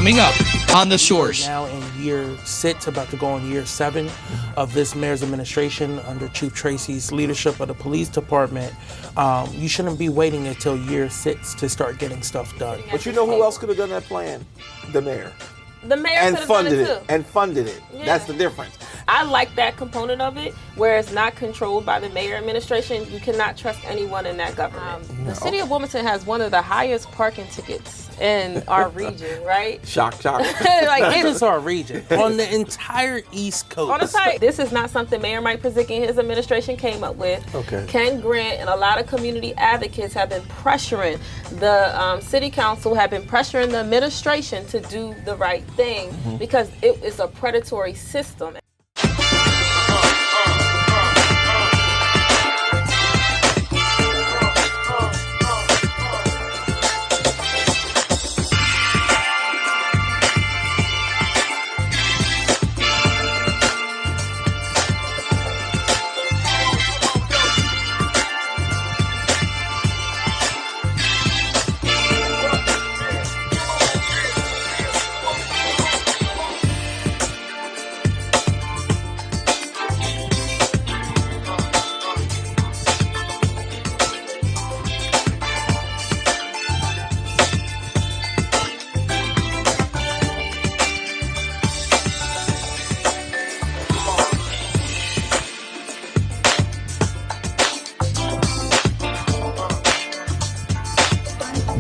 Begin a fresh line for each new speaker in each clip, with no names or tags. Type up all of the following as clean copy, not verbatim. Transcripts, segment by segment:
coming up on The Source.
Now in year 6, about to go on year 7 of this mayor's administration under Chief Tracy's leadership of the police department. You shouldn't be waiting until year 6 to start getting stuff done.
But you know who else could have done that plan? The mayor.
The mayor
And
could have done
funded
it too.
it. And funded it.
Yeah.
That's the difference.
I like that component of it, where it's not controlled by the mayor administration. You cannot trust anyone in that government. The city of Wilmington has one of the highest parking tickets in our region, right?
Shock.
Like
Not
it's
just our region, on the entire East Coast.
on the site. This is not something Mayor Mike Pizicki and his administration came up with.
Okay.
Ken Grant and a lot of community advocates have been pressuring the city council, have been pressuring the administration to do the right thing because it is a predatory system.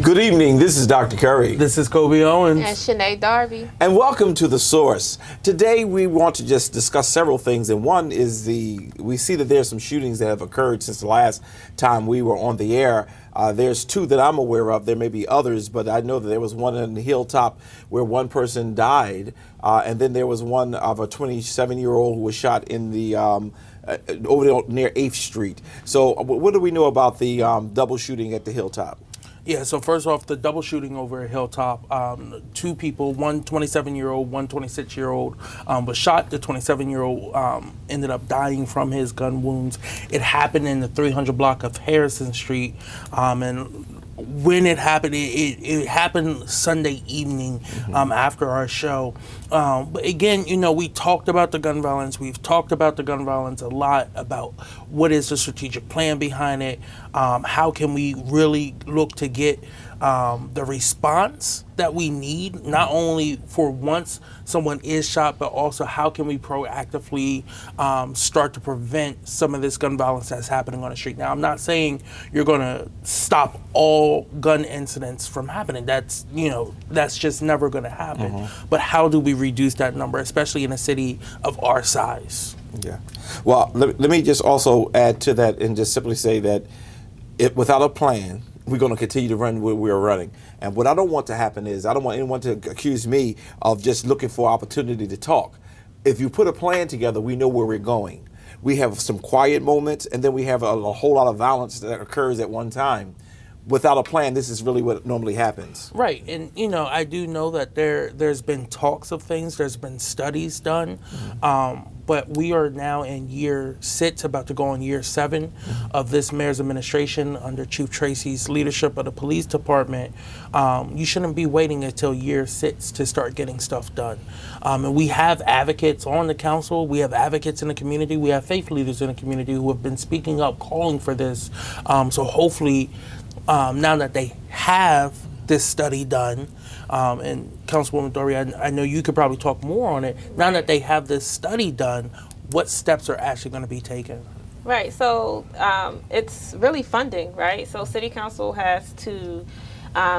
Good evening. This is Dr. Curry.
This is Kobe Owens.
And Sinead Darby.
And welcome to The Source. Today we want to just discuss several things, and one is we see that there's some shootings that have occurred since the last time we were on the air. There's 2 that I'm aware of. There may be others, but I know that there was one in the Hilltop where one person died, and then there was one of a 27-year-old who was shot in the over there near 8th Street. So what do we know about the double shooting at the Hilltop?
Yeah, so first off, the double shooting over at Hilltop, 2 people, one 27-year-old, one 26-year-old, was shot. The 27-year-old ended up dying from his gun wounds. It happened in the 300 block of Harrison Street, and when it happened, it happened Sunday evening after our show. But again, you know, we talked about the gun violence. We've talked about the gun violence a lot, about what is the strategic plan behind it. How can we really look to get the response that we need, not only for once someone is shot, but also how can we proactively start to prevent some of this gun violence that's happening on the street. Now, I'm not saying you're going to stop all gun incidents from happening. That's just never going to happen. But how do we reduce that number, especially in a city of our size?
Yeah. Well, let me just also add to that and just simply say that without a plan, we're going to continue to run where we're running. And what I don't want to happen is I don't want anyone to accuse me of just looking for opportunity to talk. If you put a plan together, we know where we're going. We have some quiet moments, and then we have a whole lot of violence that occurs at one time. Without a plan, this is really what normally happens.
Right, and I do know that there's been talks of things, there's been studies done, but we are now in year 6, about to go on year 7 of this mayor's administration under Chief Tracy's leadership of the police department. You shouldn't be waiting until year 6 to start getting stuff done. And we have advocates on the council, we have advocates in the community, we have faith leaders in the community who have been speaking up, calling for this. So hopefully, now that they have this study done, and Councilwoman Dory, I know you could probably talk more on it. Now that they have this study done, what steps are actually going to be taken?
Right, so it's really funding, right? So City Council has to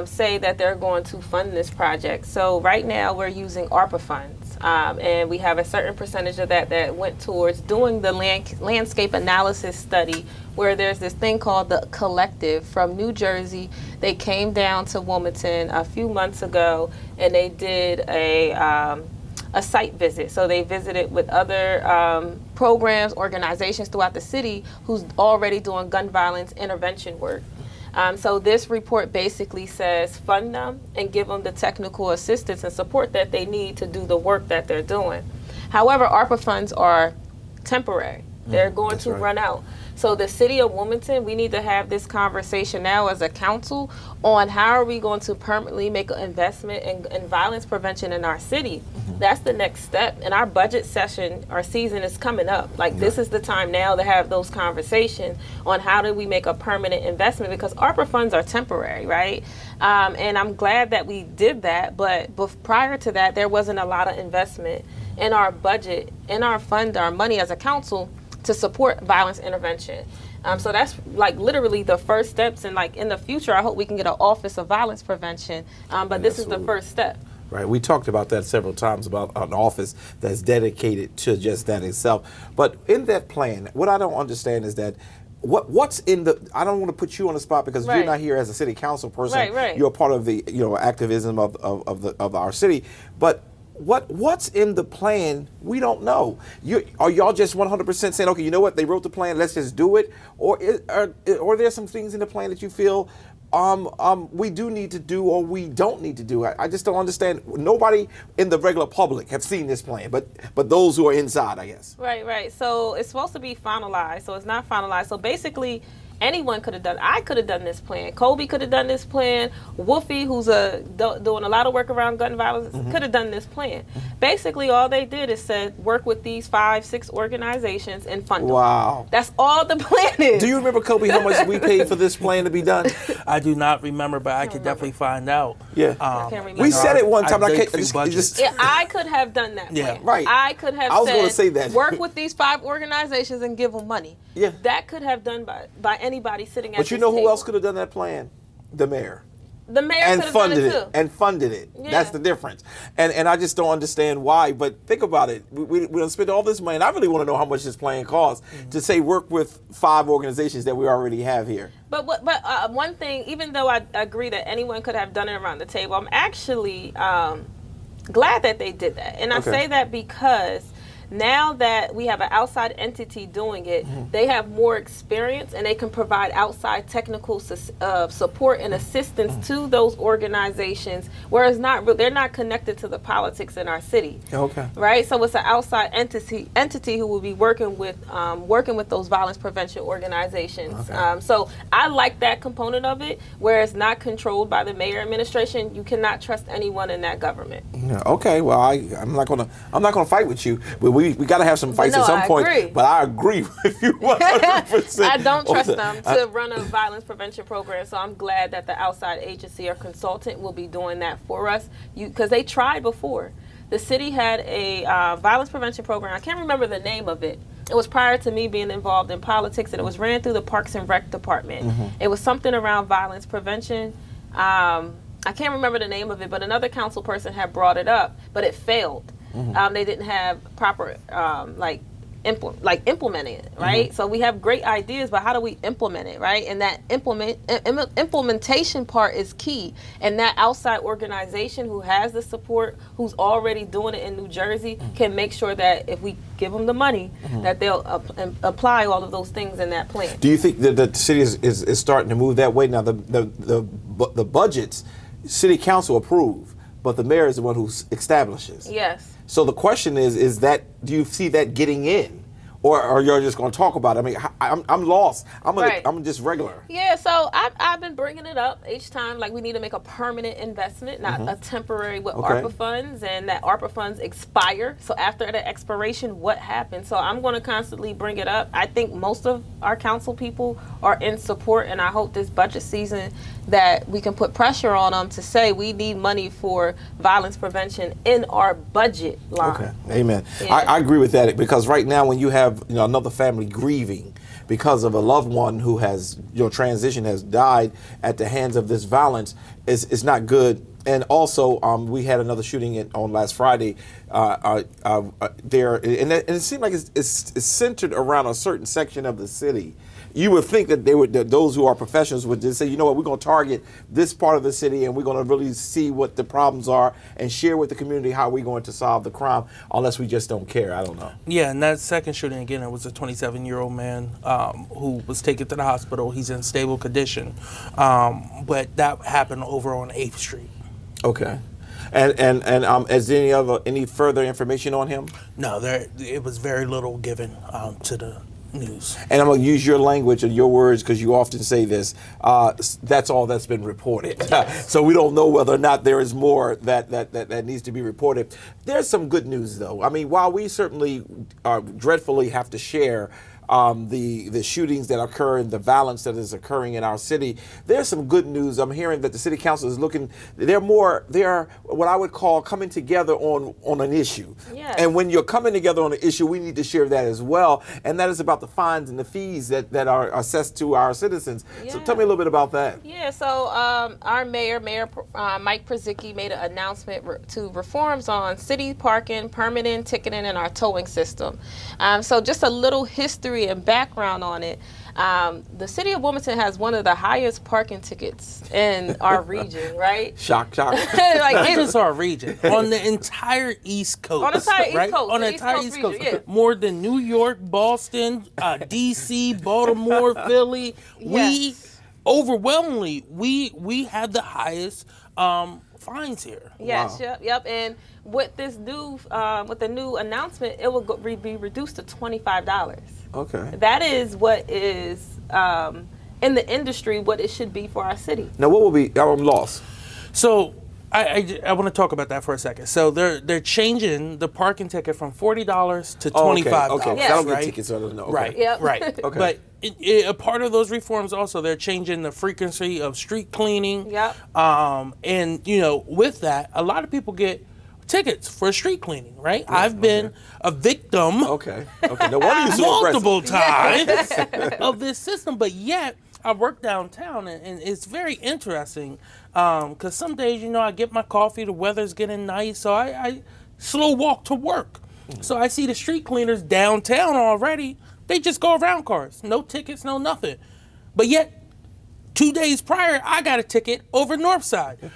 say that they're going to fund this project. So right now we're using ARPA funds, and we have a certain percentage of that went towards doing the landscape analysis study, where there's this thing called the Collective from New Jersey. They came down to Wilmington a few months ago, and they did a site visit. So they visited with other programs, organizations throughout the city who's already doing gun violence intervention work. So this report basically says fund them and give them the technical assistance and support that they need to do the work that they're doing. However, ARPA funds are temporary. They're going
That's
to
right.
run out. So the city of Wilmington, we need to have this conversation now as a council on how are we going to permanently make an investment in violence prevention in our city. That's the next step. And our budget session, our season is coming up. Like this is the time now to have those conversations on how do we make a permanent investment, because ARPA funds are temporary, right? And I'm glad that we did that. But prior to that, there wasn't a lot of investment in our budget, in our fund, our money as a council to support violence intervention. So that's like literally the first steps. And like in the future, I hope we can get an office of violence prevention. But this is the first step.
Right, we talked about that several times, about an office that's dedicated to just that itself. But in that plan, what I don't understand is that what's in the. I don't want to put you on the spot because you're
Right.
not here as a city council person.
Right.
You're part of the activism of our city, but. What's in the plan? We don't know. Are y'all just 100% saying, okay, you know what? They wrote the plan. Let's just do it, or are there some things in the plan that you feel we do need to do or we don't need to do? I just don't understand. Nobody in the regular public have seen this plan, but those who are inside, I guess.
Right. So it's supposed to be finalized. So it's not finalized. So basically, anyone could have done. I could have done this plan. Kobe could have done this plan. Wolfie, who's doing a lot of work around gun violence, could have done this plan. Basically, all they did is said work with these 5-6 organizations and fund them.
Wow.
That's all the plan is.
Do you remember, Kobe, how much we paid for this plan to be done?
I do not remember, but I could definitely find out.
Yeah.
I can't remember.
We said it one
I
time. I
dig
can't,
through
just,
budgets.
Yeah, I could have done that
Yeah.
plan.
Right.
I could have
I was
said,
gonna say that.
work with these 5 organizations and give them money.
Yeah.
That could have done by anybody sitting at
But you
this
know who
table.
else could have done that plan? The mayor.
The mayor
And
could have done
funded
it
it.
too.
And funded it.
Yeah.
That's the difference. And I just don't understand why. But think about it. We don't spend all this money. And I really want to know how much this plan costs to say work with 5 organizations that we already have here.
But one thing, even though I agree that anyone could have done it around the table, I'm actually glad that they did that. And I
Okay.
say that because now that we have an outside entity doing it, they have more experience and they can provide outside technical support and assistance to those organizations, whereas they're not connected to the politics in our city.
Okay.
Right, so it's an outside entity who will be working with those violence prevention organizations.
Okay.
So I like that component of it, where it's not controlled by the mayor administration. You cannot trust anyone in that government.
Yeah, okay. Well, I'm not gonna fight with you, but we got to have some fights
no,
at some
I
point.
agree.
But I agree with you 100%.
I don't trust them to run a violence prevention program, so I'm glad that the outside agency or consultant will be doing that for us. Because they tried before. The city had a violence prevention program. I can't remember the name of it. It was prior to me being involved in politics, and it was ran through the Parks and Rec department. It was something around violence prevention. I can't remember the name of it, but another council person had brought it up, but it failed. They didn't have proper implementing it, right? So we have great ideas, but how do we implement it, right? And that implementation part is key. And that outside organization who has the support, who's already doing it in New Jersey, can make sure that if we give them the money, that they'll apply all of those things in that plan.
Do you think that the city is starting to move that way now? The budgets, city council approve, but the mayor is the one who establishes.
Yes.
So the question is that do you see that getting in, or you're just going to talk about it? I mean, I'm lost. I'm just regular.
Yeah, so I've been bringing it up each time. Like, we need to make a permanent investment, not a temporary with
Okay.
ARPA funds, and that ARPA funds expire. So after the expiration, what happens? So I'm going to constantly bring it up. I think most of our council people are in support, and I hope this budget season that we can put pressure on them to say we need money for violence prevention in our budget line.
Okay, amen.
Yeah.
I agree with that, because right now when you have another family grieving because of a loved one who has transition, has died at the hands of this violence, it's not good. And also, we had another shooting on last Friday there, and it seemed like it's centered around a certain section of the city. You would think that that those who are professionals would just say, you know what, we're going to target this part of the city, and we're going to really see what the problems are and share with the community how we're going to solve the crime, unless we just don't care. I don't know.
Yeah, and that second shooting, again, it was a 27-year-old man who was taken to the hospital. He's in stable condition. But that happened over on 8th Street.
Okay. And is there any further information on him?
No, it was very little given to news.
And I'm going to use your language and your words because you often say this. That's all that's been reported. So we don't know whether or not there is more that needs to be reported. There's some good news, though. I mean, while we certainly dreadfully have to share the shootings that occur and the violence that is occurring in our city, there's some good news. I'm hearing that the city council is looking, they're what I would call coming together on an issue.
Yes.
And when you're coming together on an issue, we need to share that as well. And that is about the fines and the fees that are assessed to our citizens. So tell me a little bit about that.
Yeah, so our Mayor Mike Przicki made an announcement to reforms on city parking, permitting, ticketing, and our towing system. So just a little history and background on it. The city of Wilmington has one of the highest parking tickets in our region, right?
Shock.
Like
Not just our region, on the entire East Coast.
On the entire East
right?
Coast.
On the
the
entire
East
East
Coast
Coast.
region, yeah.
More than New York, Boston, D.C., Baltimore, Philly.
Yes.
Overwhelmingly, we have the highest fines here.
Yes,
Wow.
yep. And with this new, with the new announcement, it will be reduced to $25.
Okay.
That is what is in the industry what it should be for our city.
Now, what will be, I'm lost.
So I want to talk about that for a second. So they're changing the parking ticket from $40 to $25.
Okay.
Yes.
I don't get
right?
tickets, so I don't know. Okay.
Right.
Yep.
Right.
Okay.
But a part of those reforms also, they're changing the frequency of street cleaning.
Yep.
And with that, a lot of people get tickets for street cleaning. Right. I've been a victim.
Okay. No wonder you're so
multiple
aggressive.
times of this system, but yet I work downtown, and it's very interesting because some days, I get my coffee, the weather's getting nice, so I slow walk to work. So I see the street cleaners downtown already. They just go around cars, no tickets, no nothing. But yet, 2 days prior, I got a ticket over Northside.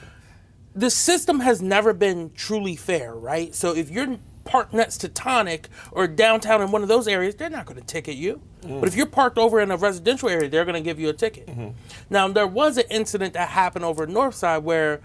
The system has never been truly fair, right? So if you're parked next to Tonic or downtown in one of those areas, they're not going to ticket you. But if you're parked over in a residential area, they're going to give you a ticket. Now, there was an incident that happened over Northside where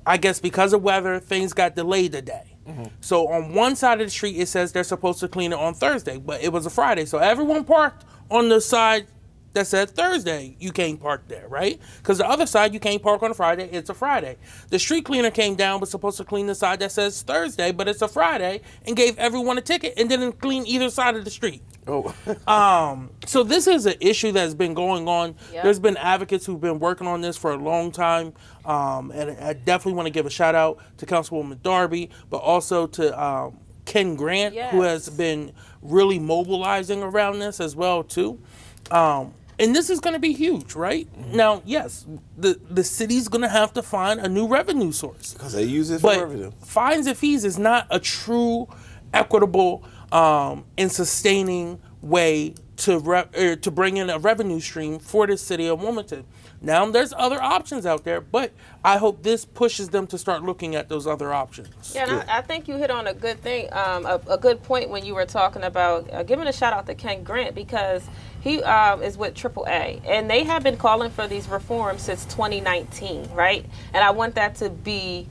I guess because of weather, things got delayed a day. So on one side of the street, it says they're supposed to clean it on Thursday, but it was a Friday. So everyone parked on the side that said Thursday, you can't park there, right? Because the other side, you can't park on a Friday, it's a Friday. The street cleaner came down, was supposed to clean the side that says Thursday, but it's a Friday, and gave everyone a ticket and didn't clean either side of the street. So this is an issue that's been going on.
Yep.
There's been advocates who've been working on this for a long time. And I definitely want to give a shout out to Councilwoman Darby, but also to Ken Grant, who has been really mobilizing around this as well too. And this is going to be huge, right? Now, yes, the city's going to have to find a new revenue source.
Because they use it for
But
revenue.
fines and fees is not a true, equitable, and sustaining way to bring in a revenue stream for the city of Wilmington. Now, there's other options out there, but I hope this pushes them to start looking at those other options.
Yeah, and I think you hit on a good thing, a good point when you were talking about giving a shout out to Ken Grant, because he is with AAA, and they have been calling for these reforms since 2019, right? And I want that to be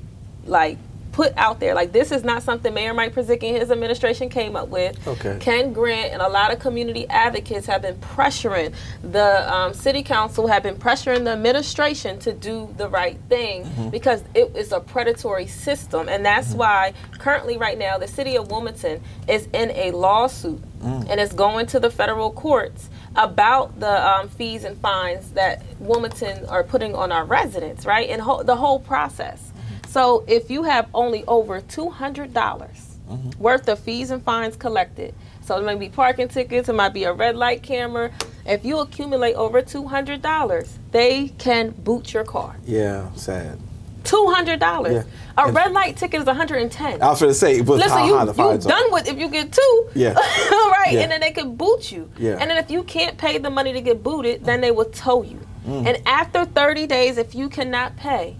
put out there. This is not something Mayor Mike Przicki and his administration came up with.
Okay.
Ken Grant and a lot of community advocates have been pressuring the city council, have been pressuring the administration to do the right thing because it is a predatory system. And that's why currently right now the city of Wilmington is in a lawsuit and it's going to the federal courts about the fees and fines that Wilmington are putting on our residents, right? And the whole process. So if you have only over $200 worth of fees and fines collected, so it might be parking tickets, it might be a red light camera, if you accumulate over $200, they can boot your car.
Yeah, sad.
$200.
Yeah.
A red light ticket is $110.
I was going to say, but
Listen,
how high the
you
fines are.
done with if you get two.
Yeah.
Right?
Yeah.
And then they can boot you.
Yeah.
And then if you can't pay the money to get booted, then they will tow you. And after 30 days, if you cannot pay,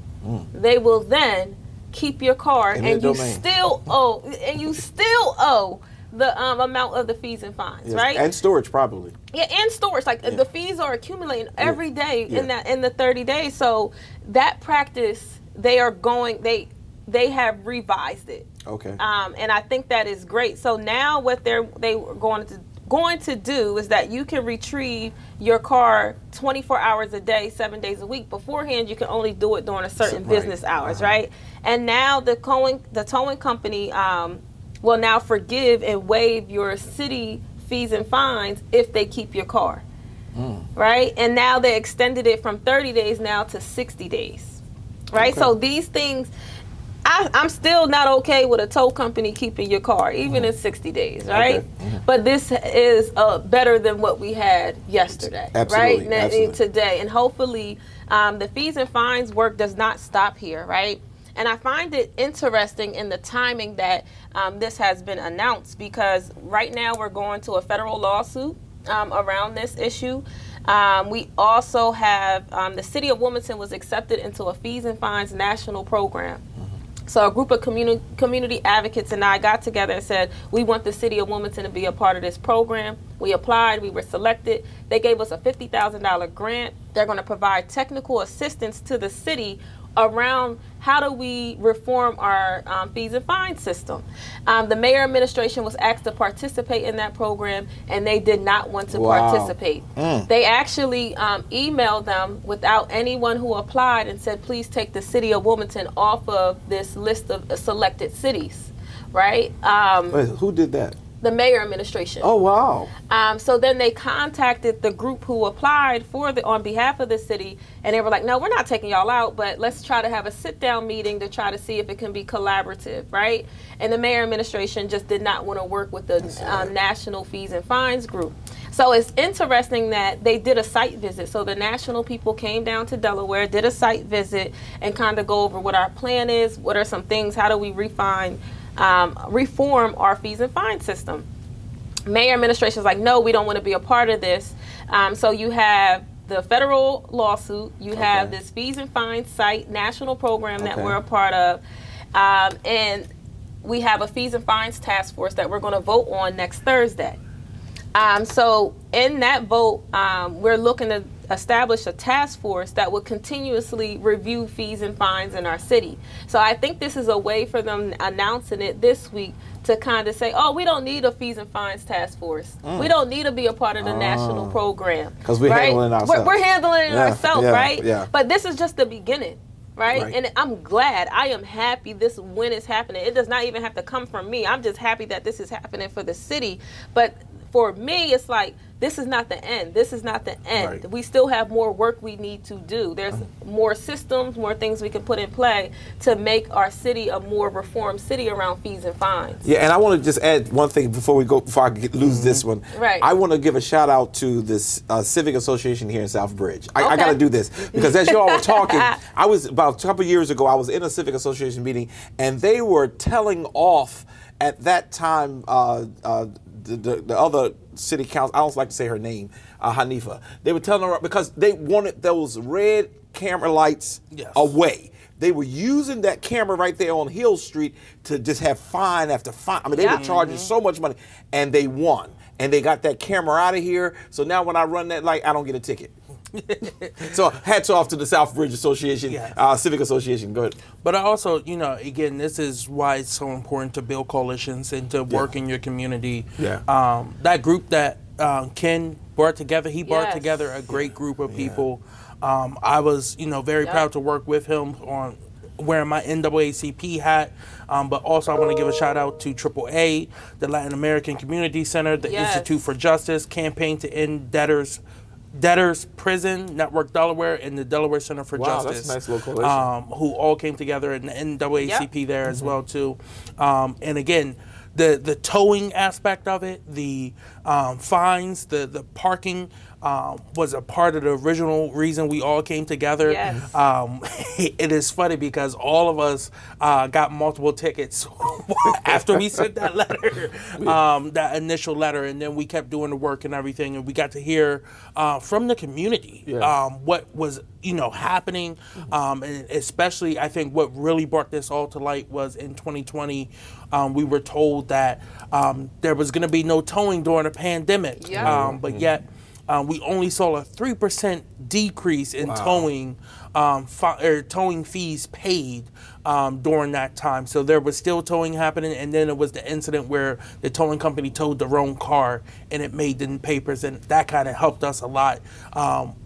they will then keep your car
In
and
their
you
domain.
still owe the amount of the fees and fines,
Yes.
right?
And storage, probably.
Yeah, and storage. The fees are accumulating every day
Yeah.
in the 30 days. So that practice, they revised it.
Okay.
And I think that is great. So now what they were going to going to do is that you can retrieve your car 24 hours a day, 7 days a week. Beforehand, you can only do it during a certain business hours, right? And now the towing company will now forgive and waive your city fees and fines if they keep your car, right? And now they extended it from 30 days now to 60 days, right?
Okay.
So these things, I'm still not okay with a tow company keeping your car, even in 60 days, right?
Okay.
But this is better than what we had yesterday,
Absolutely.
right?
Absolutely.
Today. And hopefully the fees and fines work does not stop here, right? And I find it interesting in the timing that this has been announced, because right now we're going to a federal lawsuit around this issue. We also have the city of Wilmington was accepted into a fees and fines national program. So a group of community advocates and I got together and said, we want the city of Wilmington to be a part of this program. We applied, we were selected. They gave us a $50,000 grant. They're going to provide technical assistance to the city around how do we reform our fees and fines system. The mayor administration was asked to participate in that program, and they did not want to participate. They actually emailed them without anyone who applied and said, please take the city of Wilmington off of this list of selected cities, right?
Wait, who did that?
The mayor administration.
Oh, wow.
So then they contacted the group who applied on behalf of the city, and they were like, no, we're not taking y'all out, but let's try to have a sit-down meeting to try to see if it can be collaborative, right? And the mayor administration just did not want to work with the national fees and fines group. So it's interesting that they did a site visit. So the national people came down to Delaware, did a site visit, and kind of go over what our plan is, what are some things, how do we reform our fees and fines system. Mayor administration is like, no, we don't want to be a part of this. So you have the federal lawsuit, you have this fees and fines site national program that we're a part of, and we have a fees and fines task force that we're going to vote on next Thursday. So in that vote, we're looking to establish a task force that would continuously review fees and fines in our city. So I think this is a way for them announcing it this week to kind of say, oh, we don't need a fees and fines task force. We don't need to be a part of the national program.
Because we're handling it ourselves.
We're handling it ourselves, right?
Yeah.
But this is just the beginning. Right? And I'm glad, I am happy this when it's happening. It does not even have to come from me. I'm just happy that this is happening for the city. But for me, it's like, this is not the end. This is not the end.
Right.
We still have more work we need to do. There's more systems, more things we can put in play to make our city a more reformed city around fees and fines.
Yeah, and I want to just add one thing before I lose this one.
Right.
I want to give a shout out to this Civic Association here in Southbridge. I got to do this because as you all were talking, I was about a couple years ago, I was in a Civic Association meeting, and they were telling off at that time the other city council, I don't like to say her name, Hanifa. They were telling her because they wanted those red camera lights away. They were using that camera right there on Hill Street to just have fine after fine. I mean, they were charging so much money, and they won. And they got that camera out of here. So now when I run that light, I don't get a ticket. So hats off to the Southbridge Association, Civic Association. Go ahead.
But I also, again, this is why it's so important to build coalitions and to work in your community.
Yeah.
That group that Ken brought together, he brought together a great group of people. I was, very proud to work with him on wearing my NAACP hat. But also I want to give a shout out to AAA, the Latin American Community Center, the Institute for Justice, Campaign to End Debtors Prison Network Delaware, and the Delaware Center for Justice.
That's a nice little coalition.
Who all came together, and the NAACP there as well too. And again, the towing aspect of it, the fines, the parking was a part of the original reason we all came together.
Yes.
It is funny because all of us got multiple tickets after we sent that letter, that initial letter, and then we kept doing the work and everything, and we got to hear from the community what was happening, and especially I think what really brought this all to light was in 2020 we were told that there was going to be no towing during the pandemic, but yet we only saw a 3% decrease in towing towing fees paid during that time. So there was still towing happening, and then it was the incident where the towing company towed the wrong car, and it made the papers, and that kind of helped us a lot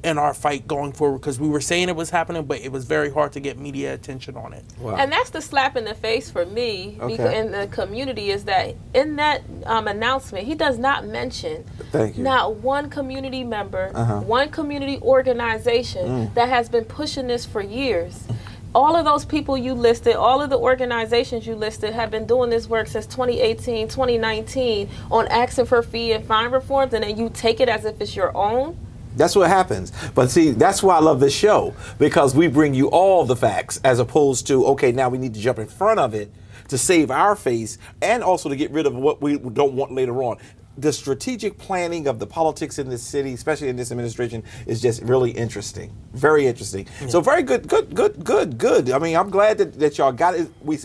in our fight going forward, because we were saying it was happening, but it was very hard to get media attention on it.
Wow.
And that's the slap in the face for me in the community, is that in that announcement, he does not mention
Thank you.
not one community member, one community organization that has been pushing this for years. All of those people you listed, all of the organizations you listed have been doing this work since 2018, 2019 on asking for fee and fine reforms, and then you take it as if it's your own.
That's what happens. But see, that's why I love this show, because we bring you all the facts as opposed to, okay, now we need to jump in front of it to save our face and also to get rid of what we don't want later on. The strategic planning of the politics in this city, especially in this administration, is just really interesting. Very interesting. Yeah. So very good. I mean, I'm glad that y'all got it. We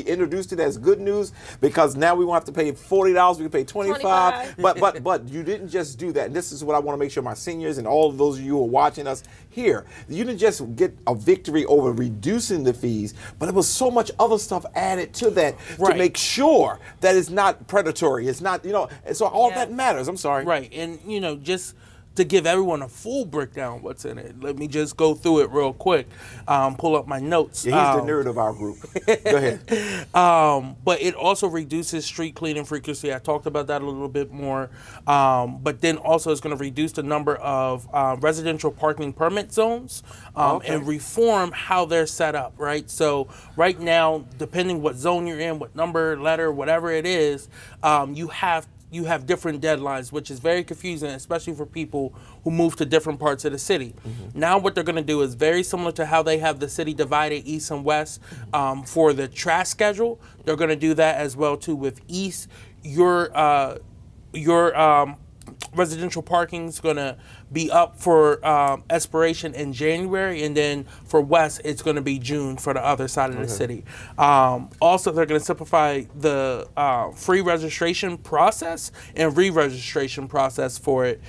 introduced it as good news, because now we won't have to pay $40. We can pay $25. But you didn't just do that. And this is what I want to make sure my seniors and all of those of you who are watching us hear. You didn't just get a victory over reducing the fees, but there was so much other stuff added to that to make sure that it's not predatory. It's not, and so all that matters. I'm sorry.
Right. And, just to give everyone a full breakdown of what's in it, let me just go through it real quick, pull up my notes.
Yeah, he's the nerd of our group. Go ahead.
But it also reduces street cleaning frequency. I talked about that a little bit more. But then also it's going to reduce the number of residential parking permit zones and reform how they're set up, right? So right now, depending what zone you're in, what number, letter, whatever it is, you have different deadlines, which is very confusing, especially for people who move to different parts of the city. Now what they're going to do is very similar to how they have the city divided east and west for the trash schedule. They're going to do that as well too with east. Your residential parking is going to be up for expiration in January, and then for west it's going to be June for the other side of the city. Also, they're going to simplify the free registration process and re-registration process for it.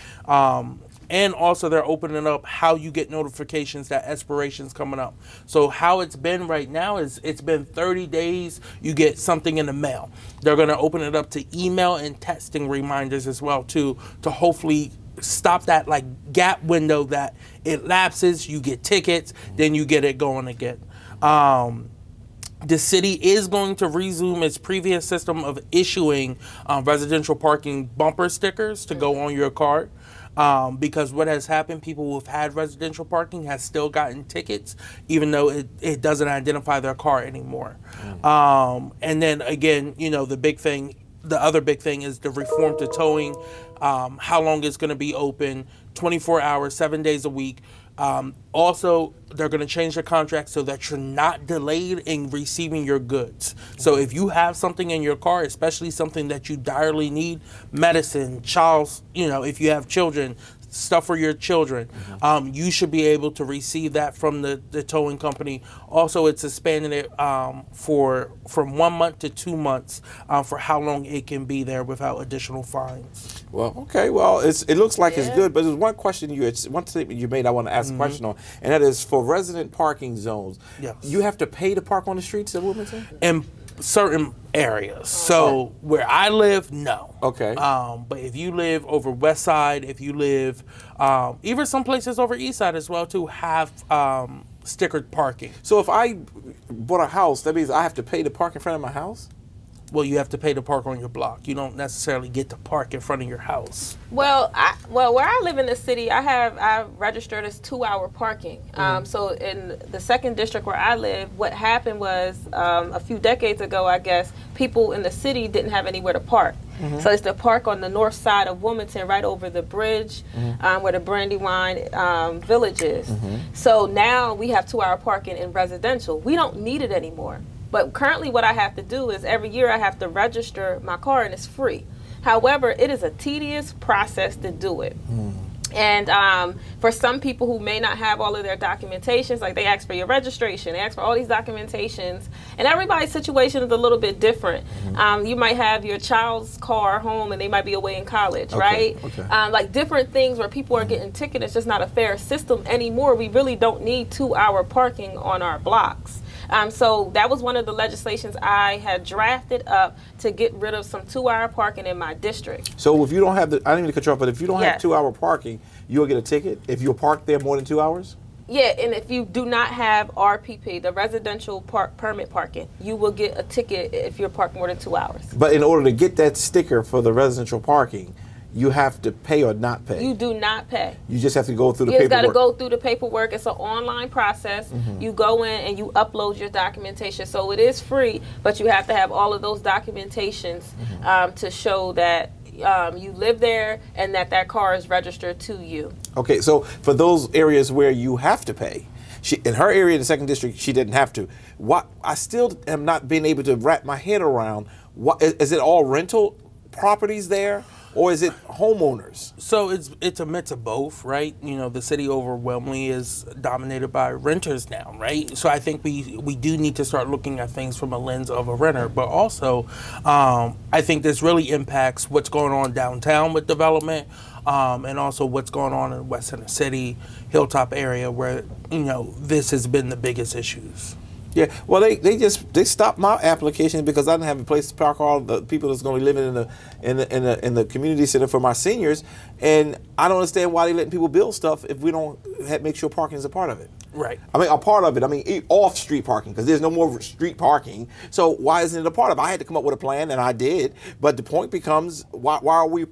And also they're opening up how you get notifications that expiration's coming up. So how it's been right now is it's been 30 days, you get something in the mail. They're going to open it up to email and texting reminders as well too, to hopefully stop that gap window that it lapses, you get tickets, then you get it going again. The city is going to resume its previous system of issuing residential parking bumper stickers to go on your card. Because what has happened, people who have had residential parking has still gotten tickets, even though it doesn't identify their car anymore. And then again, the other big thing is the reform to towing, how long it's going to be open, 24 hours, 7 days a week. Also, they're going to change the contract so that you're not delayed in receiving your goods. So if you have something in your car, especially something that you direly need, medicine, if you have children, stuff for your children, you should be able to receive that from the towing company. Also, it's expanding it from 1 month to 2 months for how long it can be there without additional fines.
Well, okay. Well, it looks like it's good, but there's one question one statement you made I want to ask a question on, and that is for resident parking zones.
Yes.
You have to pay to park on the streets of Wilmington?
In certain areas. So where I live, no.
Okay.
But if you live over West Side, if you live even some places over East Side as well too, have stickered parking.
So if I bought a house, that means I have to pay to park in front of my house?
Well, you have to pay to park on your block. You don't necessarily get to park in front of your house.
Well, where I live in the city, I registered as 2-hour parking. So in the 2nd district where I live, what happened was a few decades ago, I guess, people in the city didn't have anywhere to park. So it's to park on the north side of Wilmington, right over the bridge, where the Brandywine Village is. So now we have 2-hour parking in residential. We don't need it anymore. But currently what I have to do is every year I have to register my car, and it's free. However, it is a tedious process to do it. And for some people who may not have all of their documentations, like they ask for your registration, they ask for all these documentations, and everybody's situation is a little bit different. You might have your child's car home and they might be away in college, right? Like different things where people are getting ticketed. It's just not a fair system anymore. We really don't need 2-hour parking on our blocks. So that was one of the legislations I had drafted up to get rid of some 2-hour parking in my district.
So if you don't have I didn't mean to cut you off, but if you don't have
Yes.
2-hour parking, you'll get a ticket if you're parked there more than 2 hours?
Yeah, and if you do not have RPP, the residential permit parking, you will get a ticket if you're parked more than 2 hours.
But in order to get that sticker for the residential parking, you have to pay or not pay.
You do not pay.
You just have to go through the
You just got
paperwork.
to go through the paperwork. It's an online process. You go in and you upload your documentation. So it is free, but you have to have all of those documentations to show that you live there and that car is registered to you.
Okay, so for those areas where you have to pay, in her area, the second district, she didn't have to. I still am not being able to wrap my head around. Is it all rental properties there, or is it homeowners?
So it's a mix of both, right? You know, the city overwhelmingly is dominated by renters now, right? So I think we do need to start looking at things from a lens of a renter, but also I think this really impacts what's going on downtown with development, and also what's going on in West Center City, Hilltop area, where, you know, this has been the biggest issues.
Yeah, well, they stopped my application because I didn't have a place to park all the people that's going to be living in the community center for my seniors, and I don't understand why they letting people build stuff if we don't make sure parking is a part of it.
Right.
I mean, a part of it. I mean, off street parking, because there's no more street parking. So why isn't it a part of it? I had to come up with a plan, and I did. But the point becomes, why are we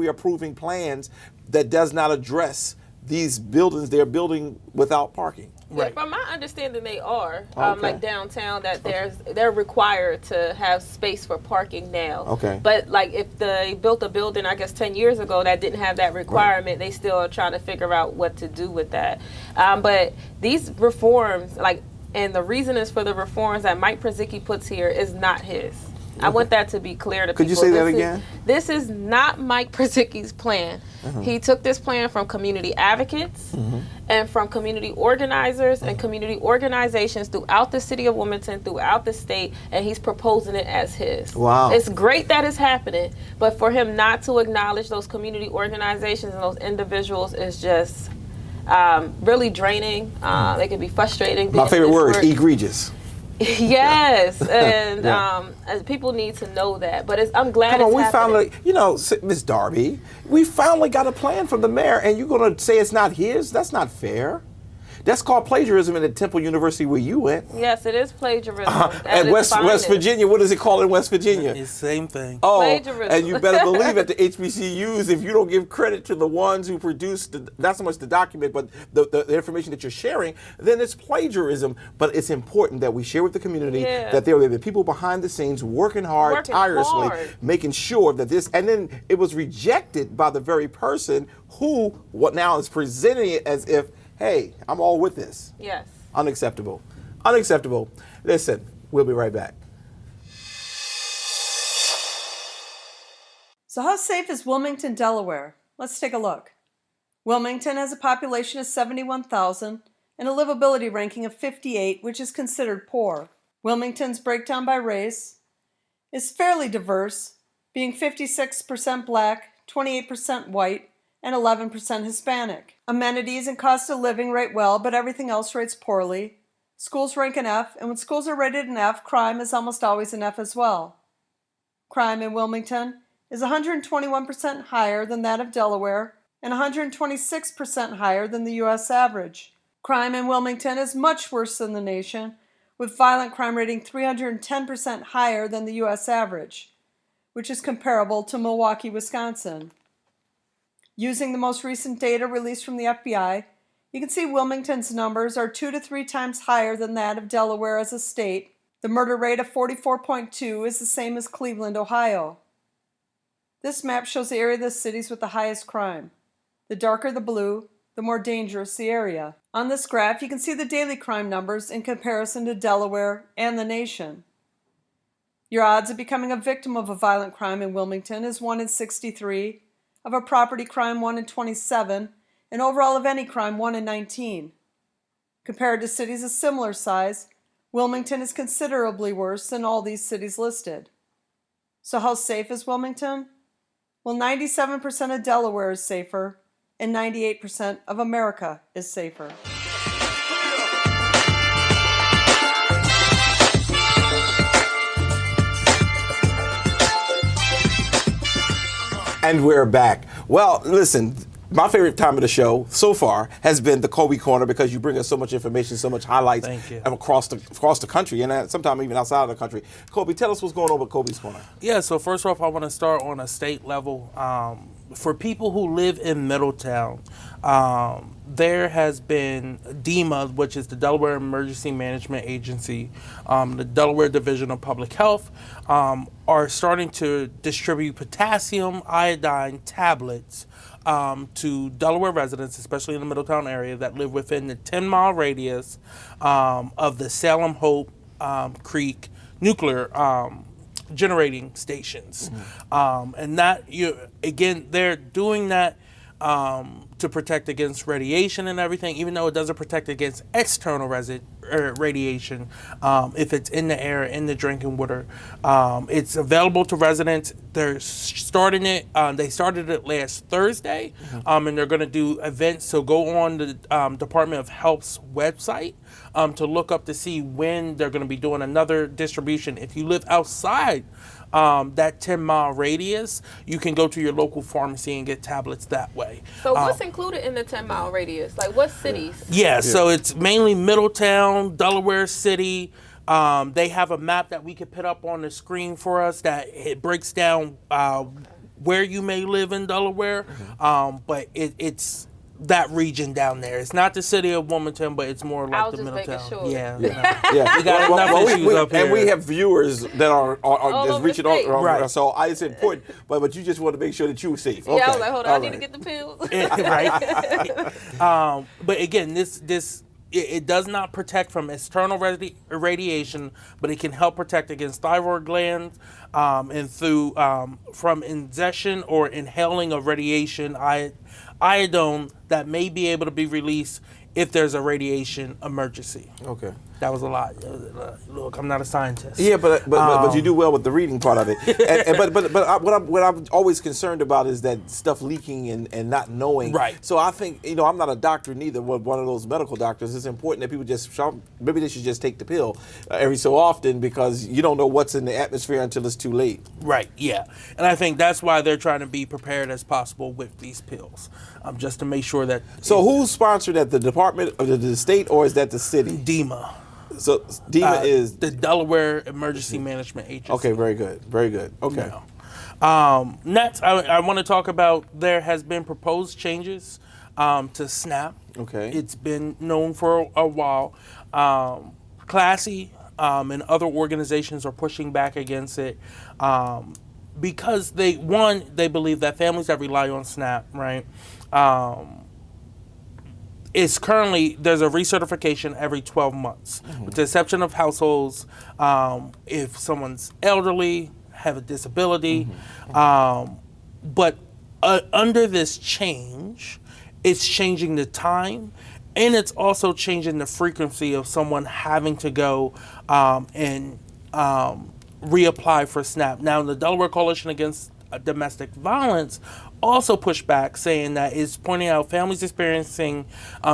approving plans that does not address these buildings they're building without parking?
Yeah,
Right.
from my understanding, they are
Okay.
like downtown that they're required to have space for parking now.
Okay.
But like if they built a building, I guess 10 years ago that didn't have that requirement, they still are trying to figure out what to do with that. But these reforms, and the reason is for the reforms that Mike Przicki puts here is not his. I want that to be clear to people.
Could you say that again?
This is not Mike Przicki's plan. He took this plan from community advocates and from community organizers and community organizations throughout the city of Wilmington, throughout the state, and he's proposing it as his.
Wow.
It's great that it's happening, but for him not to acknowledge those community organizations and those individuals is just really draining. It can be frustrating.
My favorite
This
word,
work-
egregious.
Yes, and
Yeah.
people need to know that. But I'm glad
Come on,
it's
we
happening.
finally, Miss Darby, we finally got a plan from the mayor, and you're going to say it's not his? That's not fair. That's called plagiarism at Temple University where you went.
Yes, it is plagiarism.
At West Virginia, what is it called in West Virginia?
It's the same thing.
Oh,
Plagiarism.
and you better believe at the HBCUs, if you don't give credit to the ones who produced, not so much the document, but the information that you're sharing, then it's plagiarism. But it's important that we share with the community that there are the people behind the scenes working hard, tirelessly, making sure that this, and then it was rejected by the very person who what now is presenting it as if, hey, I'm all with this.
Yes.
Unacceptable. Unacceptable. Listen, we'll be right back.
So how safe is Wilmington, Delaware? Let's take a look. Wilmington has a population of 71,000 and a livability ranking of 58, which is considered poor. Wilmington's breakdown by race is fairly diverse, being 56% black, 28% white, and 11% Hispanic. Amenities and cost of living rate well, but everything else rates poorly. Schools rank an F, and when schools are rated an F, crime is almost always an F as well. Crime in Wilmington is 121% higher than that of Delaware and 126% higher than the U.S. average. Crime in Wilmington is much worse than the nation, with violent crime rating 310% higher than the U.S. average, which is comparable to Milwaukee, Wisconsin. Using the most recent data released from the FBI, you can see Wilmington's numbers are 2 to 3 times higher than that of Delaware as a state. The murder rate of 44.2 is the same as Cleveland, Ohio. This map shows the area of the cities with the highest crime. The darker the blue, the more dangerous the area. On this graph, you can see the daily crime numbers in comparison to Delaware and the nation. Your odds of becoming a victim of a violent crime in Wilmington is 1 in 63, of a property crime 1 in 27, and overall of any crime 1 in 19. Compared to cities of similar size, Wilmington is considerably worse than all these cities listed. So how safe is Wilmington? Well, 97% of Delaware is safer, and 98% of America is safer.
And we're back. Well, listen, my favorite time of the show so far has been the Kobe Corner because you bring us so much information, so much highlights
Thank you.
across the country and sometimes even outside of the country. Kobe, tell us what's going on with Kobe's Corner.
Yeah, so first off, I want to start on a state level. For people who live in Middletown, there has been DEMA, which is the Delaware Emergency Management Agency, the Delaware Division of Public Health, are starting to distribute potassium iodine tablets to Delaware residents, especially in the Middletown area, that live within the 10-mile radius of the Salem Hope Creek nuclear generating stations. And that, again, they're doing that to protect against radiation and everything, even though it doesn't protect against external radiation if it's in the air, in the drinking water. It's available to residents. They're starting it. They started it last Thursday, and they're going to do events. So go on the Department of Health's website to look up to see when they're going to be doing another distribution. If you live outside that 10-mile radius, you can go to your local pharmacy and get tablets that way.
So what's included in the 10-mile radius? Like what cities?
Yeah, so it's mainly Middletown, Delaware City. They have a map that we could put up on the screen for us that it breaks down where you may live in Delaware, but it's that region down there. It's not the city of Wilmington, but it's more like the Middletown.
Sure.
Yeah.
Yeah,
We got enough issues up here.
And we have viewers that are just
over
reaching
the state.
out.
Right.
So it's important, but you just want to make sure that you're safe. Okay.
Yeah, I was like, hold on,
All
I need to
right.
get the pills.
Right. But again, it does not protect from external radiation, but it can help protect against thyroid glands and through from ingestion or inhaling of radiation iodine that may be able to be released if there's a radiation emergency.
Okay.
That was a lot. Look, I'm not a scientist.
Yeah, but you do well with the reading part of it. What I'm always concerned about is that stuff leaking and not knowing.
Right.
So I think I'm not a doctor neither. One of those medical doctors. It's important that people maybe they should just take the pill every so often because you don't know what's in the atmosphere until it's too late.
Right, yeah. And I think that's why they're trying to be prepared as possible with these pills, just to make sure that.
So who's sponsored at the department of the state or is that the city?
DEMA.
So DEMA is
the Delaware Emergency Management Agency.
Okay, very good. Very good. Okay.
Next, I want to talk about there has been proposed changes to SNAP.
Okay.
It's been known for a while. Classy and other organizations are pushing back against it because they believe that families that rely on SNAP, right, it's currently, there's a recertification every 12 months, with the exception of households, if someone's elderly, have a disability. But under this change, it's changing the time, and it's also changing the frequency of someone having to go and reapply for SNAP. Now, the Delaware Coalition Against Domestic Violence also pushed back, saying that it's pointing out families experiencing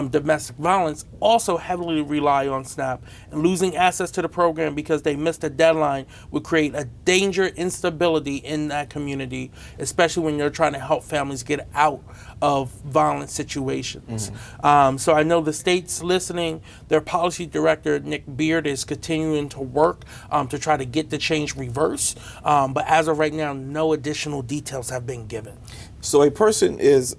domestic violence also heavily rely on SNAP, and losing access to the program because they missed a deadline would create a danger, instability in that community, especially when you're trying to help families get out of violent situations. So I know the state's listening. Their policy director, Nick Beard, is continuing to work to try to get the change reversed. But as of right now, no additional details have been given.
So if a person is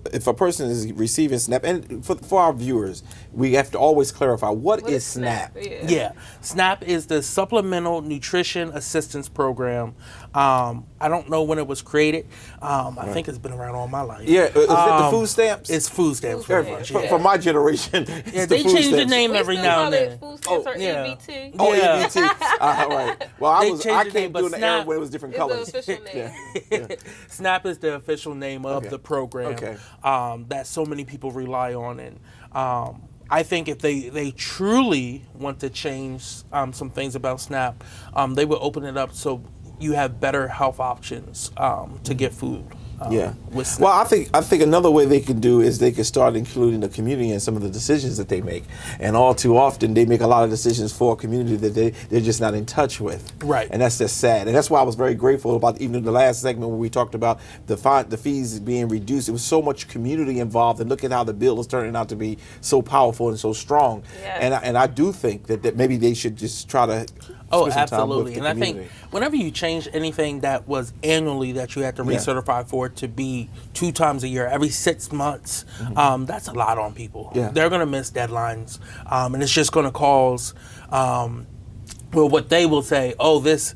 receiving SNAP, and for our viewers, we have to always clarify what is SNAP.
Yeah, SNAP is the Supplemental Nutrition Assistance Program. I don't know when it was created. I think it's been around all my life.
Yeah, is it the food stamps?
It's food stamps.
Food
Very
stamps,
much.
yeah.
For my generation, it's
Yeah,
the
they
food
changed the
stamps.
name
We
every
still
now
call
and
it
then.
food stamps or
yeah.
EBT.
Oh,
Yeah.
EBT. Right. Well,
They
I
changed the name,
came
but
during the era
SNAP
when it was different
It's
colors.
the official name.
SNAP is the official name of
Okay.
the program
Okay.
that so many people rely on. And I think if they truly want to change some things about SNAP, they would open it up so you have better health options to get food. with SNAP.
Well, I think another way they can do is they can start including the community in some of the decisions that they make. And all too often they make a lot of decisions for a community that they're just not in touch with.
Right.
And that's just sad. And that's why I was very grateful about even in the last segment when we talked about the fees being reduced. It was so much community involved, and look at how the bill is turning out to be so powerful and so strong.
Yes.
And I do think that maybe they should just try to
Oh,
spend some time with
absolutely.
the
And I think
community.
whenever you change anything that was annually that you had to
Yeah.
recertify for it to be 2 times a year, every 6 months, that's a lot on people.
Yeah.
They're going to miss deadlines, and it's just going to cause. Well, what they will say, oh, this,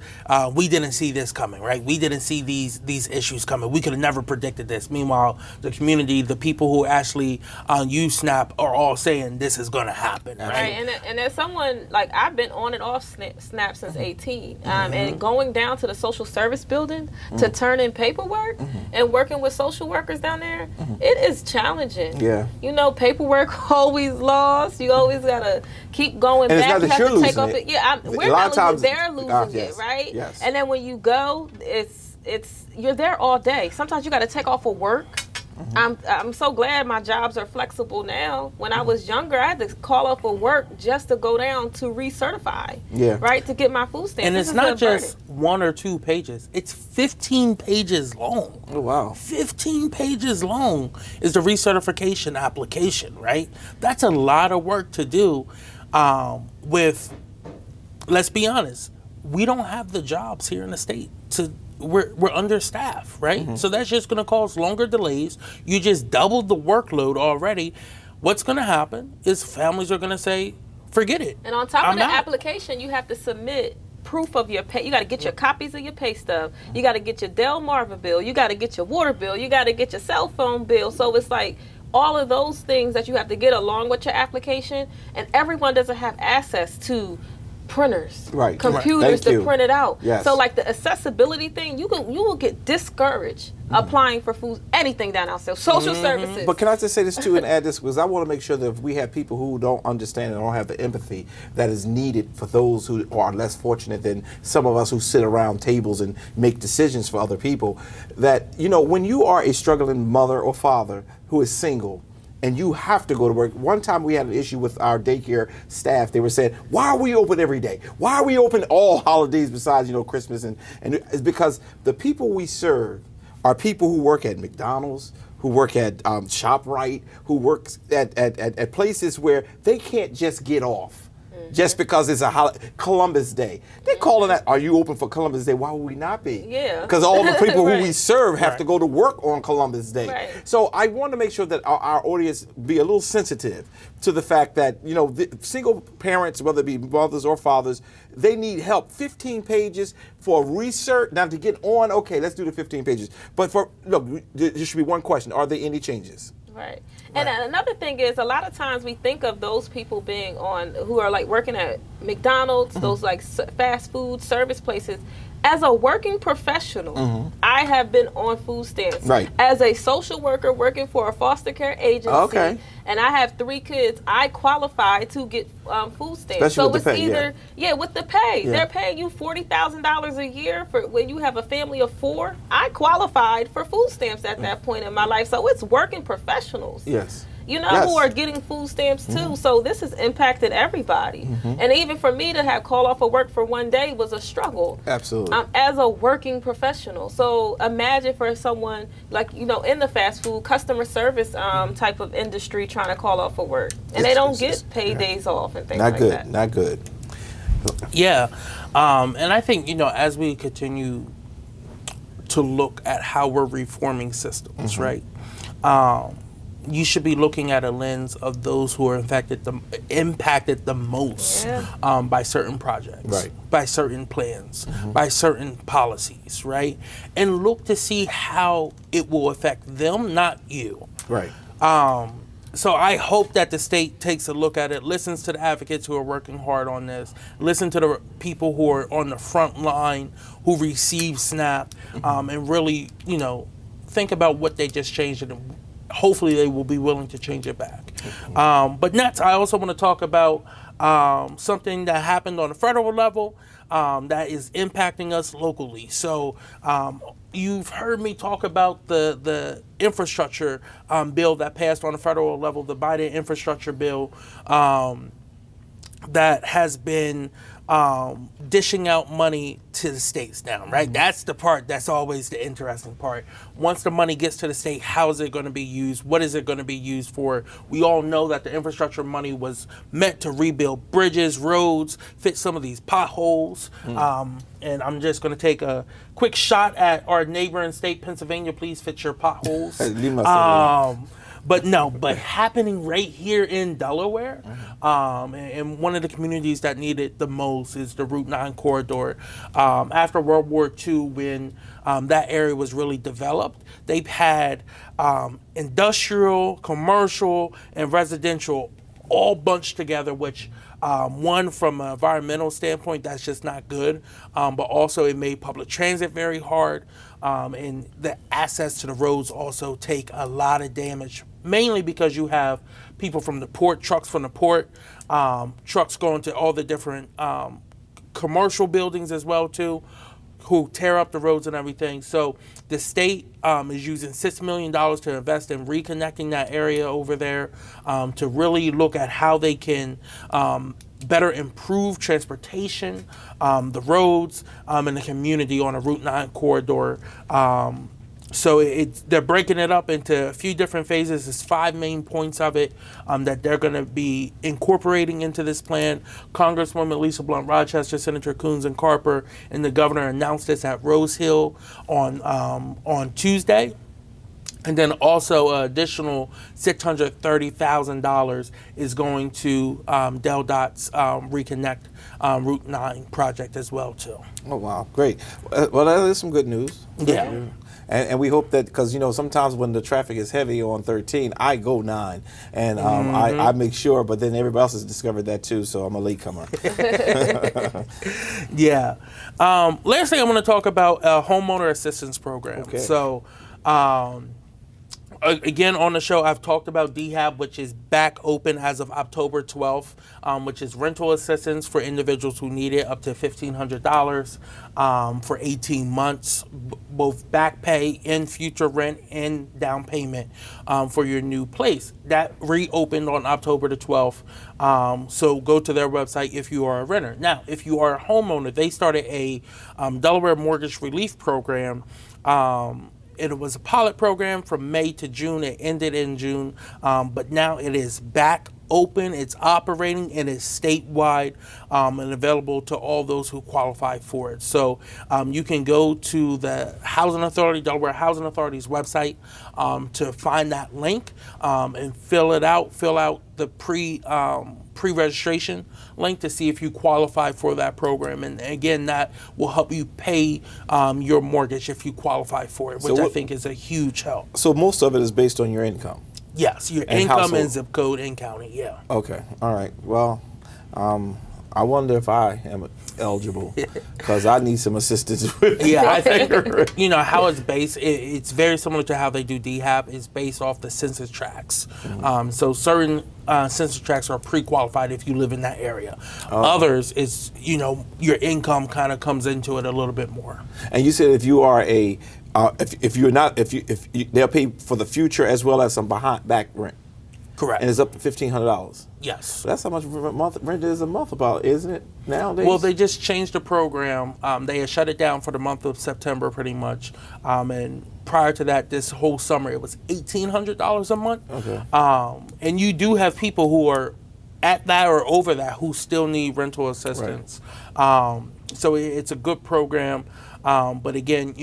we didn't see this coming, right? We didn't see these issues coming. We could have never predicted this. Meanwhile, the community, the people who actually use SNAP are all saying this is going to happen, right?
Right, and as someone, like, I've been on and off SNAP since 18, and going down to the social service building to turn in paperwork and working with social workers down there, it is challenging.
Yeah.
You know, paperwork always lost. You always got to keep going
And it's
back.
not that
You have
you're
to take
losing
off
it.
Yeah,
A
we're
lot
not
of times-
losing, they're losing
yes,
it, right?
yes.
And then when you go, it's you're there all day. Sometimes you got to take off of work. I'm so glad my jobs are flexible now. When I was younger, I had to call up for work just to go down to recertify,
Yeah.
right, to get my food stamps.
And
This
it's
is
not
a burden.
just 1 or 2 pages. It's 15 pages long.
Oh, wow.
15 pages long is the recertification application, right? That's a lot of work to do with, let's be honest, we don't have the jobs here in the state we're understaffed, right? So that's just going to cause longer delays. You just doubled the workload already. What's going to happen is families are going to say, forget it.
And on top
I'm
of the
not.
application, you have to submit proof of your pay. You got to get your copies of your pay stub. You got to get your Delmarva bill. You got to get your water bill. You got to get your cell phone bill. So it's like all of those things that you have to get along with your application, and everyone doesn't have access to printers,
Right.
computers
Thank
to
you.
print it out.
Yes.
So like the accessibility thing, you will get discouraged applying for food, anything down ourselves, social services.
But can I just say this too and add this, because I want to make sure that if we have people who don't understand and don't have the empathy that is needed for those who are less fortunate than some of us who sit around tables and make decisions for other people, that, you know, when you are a struggling mother or father who is single, and you have to go to work. One time we had an issue with our daycare staff. They were saying, why are we open every day? Why are we open all holidays besides, you know, Christmas? And it's because the people we serve are people who work at McDonald's, who work at ShopRite, who work at places where they can't just get off. Just because it's a Columbus Day. They're calling that, are you open for Columbus Day? Why would we not be?
Yeah.
Because all the people who we
Right.
serve have to go to work on Columbus Day.
Right.
So I want to make sure that our audience be a little sensitive to the fact that, you know, the single parents, whether it be mothers or fathers, they need help. 15 pages for research. Now to get on, okay, let's do the 15 pages. But look, there should be one question. Are there any changes?
Right. And another thing is, a lot of times we think of those people being on, who are like working at McDonald's, those like fast food service places. As a working professional, I have been on food stamps.
Right.
As a social worker working for a foster care agency,
Okay.
and I have 3 kids, I qualify to get food stamps.
Especially
So
with the
it's
pay,
either, with the pay.
Yeah.
They're paying you $40,000 a year for when you have a family of 4. I qualified for food stamps at that point in my life. So it's working professionals.
Yes.
You know,
Yes.
who are getting food stamps too. So this has impacted everybody. And even for me to have call off of work for one day was a struggle.
Absolutely.
As a working professional. So imagine for someone like, you know, in the fast food customer service type of industry trying to call off for work. And they don't get paid days off and things
Not
like
good.
that.
Not good.
Yeah. And I think, you know, as we continue to look at how we're reforming systems, right? You should be looking at a lens of those who are impacted the most by certain projects,
Right.
by certain plans, by certain policies, right? And look to see how it will affect them, not you.
Right.
So I hope that the state takes a look at it, listens to the advocates who are working hard on this, listen to the people who are on the front line who receive SNAP, and really, you know, think about what they just changed and hopefully they will be willing to change it back. But next, I also want to talk about something that happened on the federal level that is impacting us locally. So, you've heard me talk about the infrastructure bill that passed on the federal level, the Biden infrastructure bill that has been dishing out money to the states now, right? That's the part that's always the interesting part. Once the money gets to the state, how is it going to be used? What is it going to be used for? We all know that the infrastructure money was meant to rebuild bridges, roads, fix some of these potholes. And I'm just going to take a quick shot at our neighboring state, Pennsylvania. Please fix your potholes. But happening right here in Delaware, and one of the communities that need it the most is the Route 9 corridor. After World War II, when that area was really developed, they've had industrial, commercial, and residential all bunched together, which one, from an environmental standpoint, that's just not good, but also it made public transit very hard, and the access to the roads also take a lot of damage, mainly because you have people from the port, trucks from the port, trucks going to all the different commercial buildings as well too, who tear up the roads and everything. So the state is using $6 million to invest in reconnecting that area over there, to really look at how they can better improve transportation, the roads, and the community on a Route 9 corridor. So they're breaking it up into a few different phases. There's 5 main points of it that they're going to be incorporating into this plan. Congresswoman Lisa Blunt Rochester, Senator Coons and Carper, and the governor announced this at Rose Hill on Tuesday. And then also additional $630,000 is going to DelDOT's Reconnect Route 9 project as well too.
Oh wow, great. Well, that is some good news.
Yeah.
And we hope that, because sometimes when the traffic is heavy on 13, I go 9, and I make sure, but then everybody else has discovered that too, so I'm a latecomer.
Yeah. Last thing I'm going to talk about homeowner assistance program.
Okay.
So, again, on the show, I've talked about DHAB, which is back open as of October 12th, which is rental assistance for individuals who need it, up to $1,500 for 18 months, both back pay and future rent and down payment for your new place. That reopened on October the 12th, so go to their website if you are a renter. Now, if you are a homeowner, they started a Delaware Mortgage Relief Program. It was a pilot program from May to June. It ended in June, but now it is back open. It's operating and it's statewide and available to all those who qualify for it. So you can go to the Housing Authority, Delaware Housing Authority's website to find that link and fill out the pre-registration link to see if you qualify for that program. And again, that will help you pay your mortgage if you qualify for it, which I think is a huge help.
So most of it is based on your income?
Yes, your
And
income
household.
and zip code and county, yeah.
Okay, all right. Well, I wonder if I am eligible, because I need some assistance with
Yeah, I think, how it's based, it's very similar to how they do DHAB. It's based off the census tracts. So certain census tracts are pre-qualified if you live in that area. Others, is your income kind of comes into it a little bit more.
And you said if you are a, if you're not, if they'll pay for the future as well as some back rent.
Correct.
And it's up to $1,500.
Yes.
So that's how much rent is a month, about, isn't it, nowadays?
Well, they just changed the program. They had shut it down for the month of September, pretty much. And prior to that, this whole summer, it was $1,800 a month.
Okay.
And you do have people who are at that or over that who still need rental assistance. Right. So it's a good program. But again,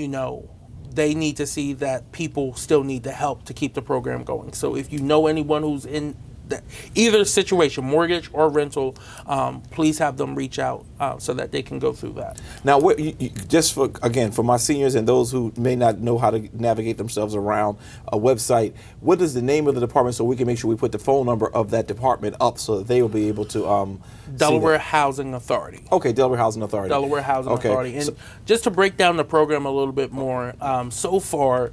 they need to see that people still need the help to keep the program going. So if you know anyone who's in either situation, mortgage or rental, please have them reach out so that they can go through that.
Now, just for my seniors and those who may not know how to navigate themselves around a website, what is the name of the department so we can make sure we put the phone number of that department up so that they will be able to
Delaware Housing Authority.
Okay, Delaware Housing Authority.
Delaware Housing Authority. And just to break down the program a little bit more, so far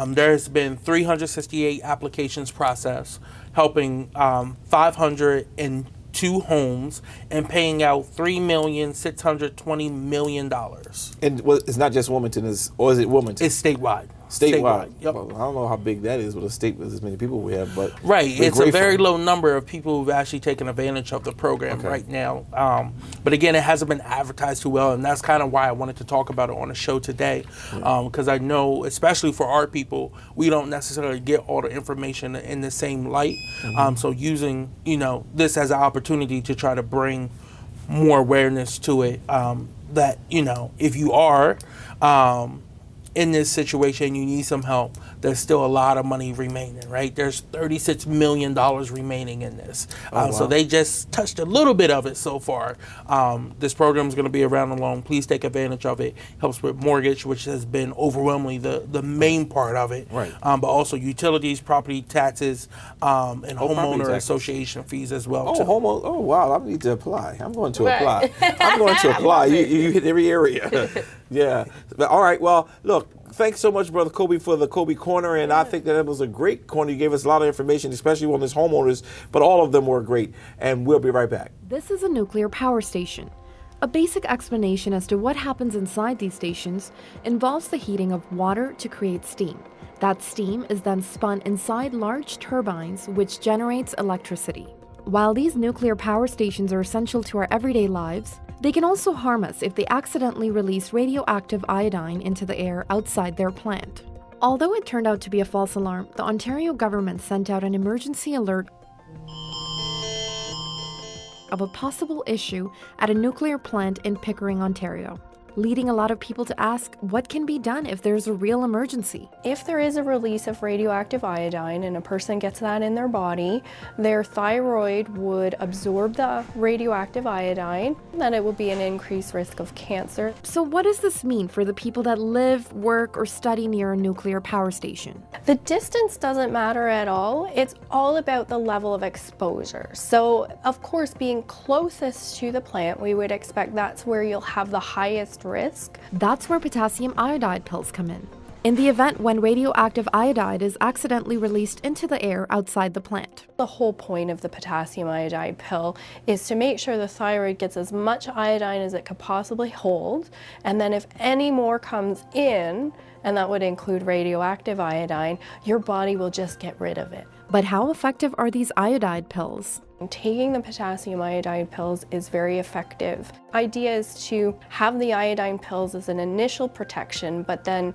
there has been 368 applications processed, helping 502 2 homes and paying out $3,620,000,000.
And it's not just Wilmington, or is it Wilmington?
It's statewide.
Statewide.
Yep.
Well, I don't know how big that is with a state with as many people we have, but
Right.
we're
It's a very
grateful.
low number of people who've actually taken advantage of the program
Okay.
right now. But again, it hasn't been advertised too well, and that's kind of why I wanted to talk about it on the show today, because I know, especially for our people, we don't necessarily get all the information in the same light. So using, this as an opportunity to try to bring more awareness to it, that, if you are in this situation, you need some help, there's still a lot of money remaining, right? There's $36 million remaining in this. So they just touched a little bit of it so far. This program is going to be around long. Please take advantage of it. Helps with mortgage, which has been overwhelmingly the main part of it.
Right.
But also utilities, property taxes, and
property
homeowner
taxes.
association fees as well.
Oh,
too.
oh, wow! I need to apply. I'm going to
Right.
apply. I'm going to apply. You hit every area. Yeah. But, all right. Well, look. Thanks so much, Brother Kobe, for the Kobe Corner, and I think that it was a great corner. You gave us a lot of information, especially on this homeowners, but all of them were great. And we'll be right back.
This is a nuclear power station. A basic explanation as to what happens inside these stations involves the heating of water to create steam. That steam is then spun inside large turbines, which generates electricity. While these nuclear power stations are essential to our everyday lives, they can also harm us if they accidentally release radioactive iodine into the air outside their plant. Although it turned out to be a false alarm, the Ontario government sent out an emergency alert of a possible issue at a nuclear plant in Pickering, Ontario, leading a lot of people to ask what can be done if there's a real emergency.
If there is a release of radioactive iodine and a person gets that in their body, their thyroid would absorb the radioactive iodine, then it will be an increased risk of cancer.
So what does this mean for the people that live, work, or study near a nuclear power station?
The distance doesn't matter at all. It's all about the level of exposure. So, of course, being closest to the plant, we would expect that's where you'll have the highest risk.
That's where potassium iodide pills come in. In the event when radioactive iodide is accidentally released into the air outside the plant.
The whole point of the potassium iodide pill is to make sure the thyroid gets as much iodine as it could possibly hold, and then if any more comes in, and that would include radioactive iodine, your body will just get rid of it.
But how effective are these iodide pills?
Taking the potassium iodide pills is very effective. Idea is to have the iodine pills as an initial protection, but then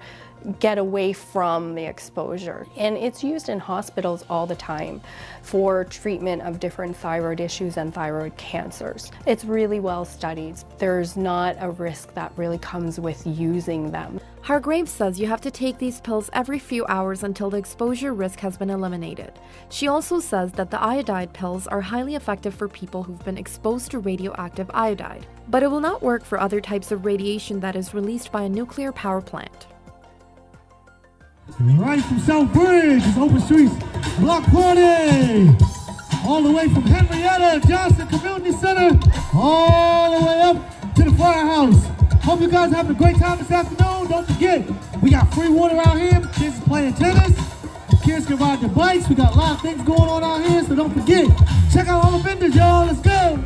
get away from the exposure. And it's used in hospitals all the time for treatment of different thyroid issues and thyroid cancers. It's really well studied. There's not a risk that really comes with using them.
Hargraves says you have to take these pills every few hours until the exposure risk has been eliminated. She also says that the iodide pills are highly effective for people who've been exposed to radioactive iodide, but it will not work for other types of radiation that is released by a nuclear power plant.
Right from South Bridge, it's Open Streets Block Party. All the way from Henrietta Johnson Community Center, all the way up to the firehouse. Hope you guys having a great time this afternoon. Don't forget, we got free water out here. Kids are playing tennis. Kids can ride their bikes. We got a lot of things going on out here, so don't forget. Check out all the vendors, y'all. Let's go.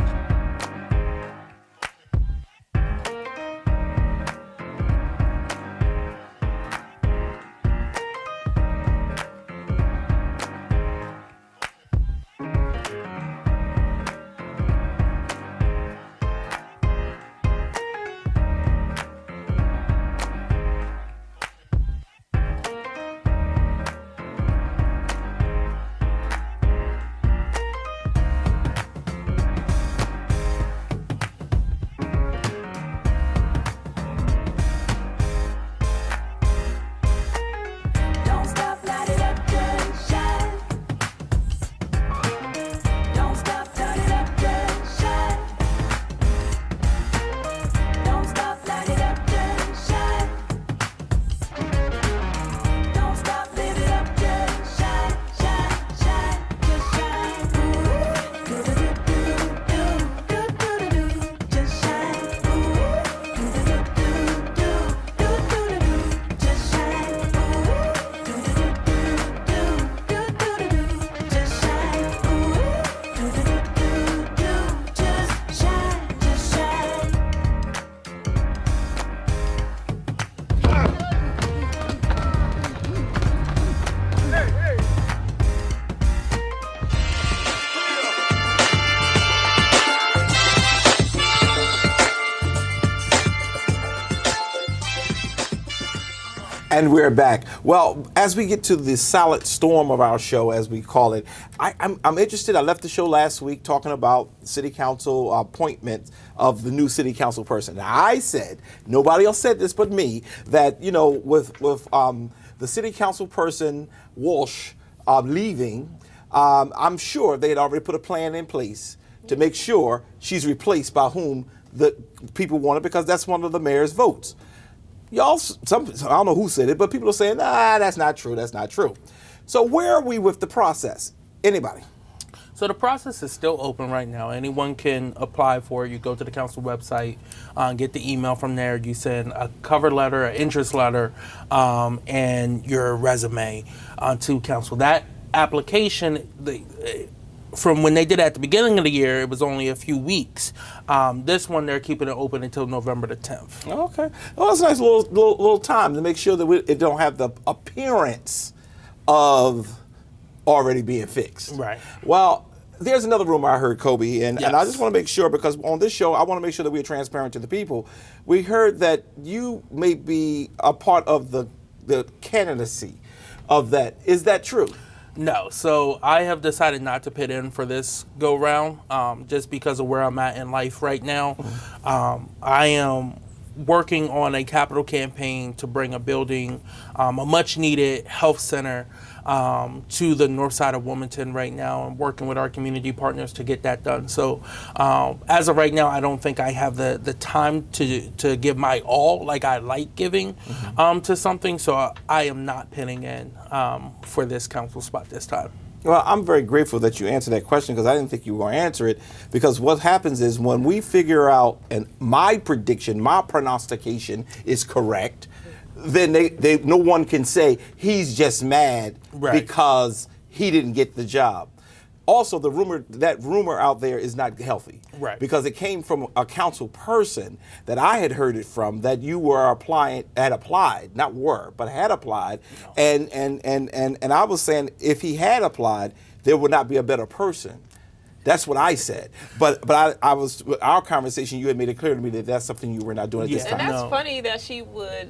And we're back. Well, as we get to the solid storm of our show, as we call it, I'm interested. I left the show last week talking about city council appointments of the new city council person. Now, I said, nobody else said this but me, that, you know, with the city council person, Walsh, leaving, I'm sure they had already put a plan in place to make sure she's replaced by whom the people want it, because that's one of the mayor's votes. Y'all, I don't know who said it, but people are saying, nah, that's not true, that's not true. So where are we with the process? Anybody?
So the process is still open right now. Anyone can apply for it. You go to the council website, get the email from there. You send a cover letter, an interest letter, and your resume to council. That application, from when they did it at the beginning of the year, it was only a few weeks. This one, they're keeping it open until November the 10th.
Okay. Well, that's a nice little time to make sure that it don't have the appearance of already being fixed.
Right.
Well, there's another rumor I heard, Kobe, and I
Yes.
just want to make sure, because on this show, I want to make sure that we're transparent to the people. We heard that you may be a part of the candidacy of that. Is that true?
No, so I have decided not to pit in for this go round, just because of where I'm at in life right now. I am working on a capital campaign to bring a building, a much needed health center, to the north side of Wilmington right now. I'm working with our community partners to get that done. So as of right now, I don't think I have the time to give my all like I like giving to something. So I am not pinning in for this council spot this time.
Well, I'm very grateful that you answered that question, because I didn't think you were going to answer it. Because what happens is when we figure out, and my prediction, my prognostication is correct, then they no one can say he's just mad because he didn't get the job. Also, that rumor out there is not healthy,
right?
Because it came from a council person that I had heard it from, that you were had applied, and I was saying if he had applied, there would not be a better person. That's what I said. But I was, our conversation, you had made it clear to me that that's something you were not doing at this time.
And that's funny that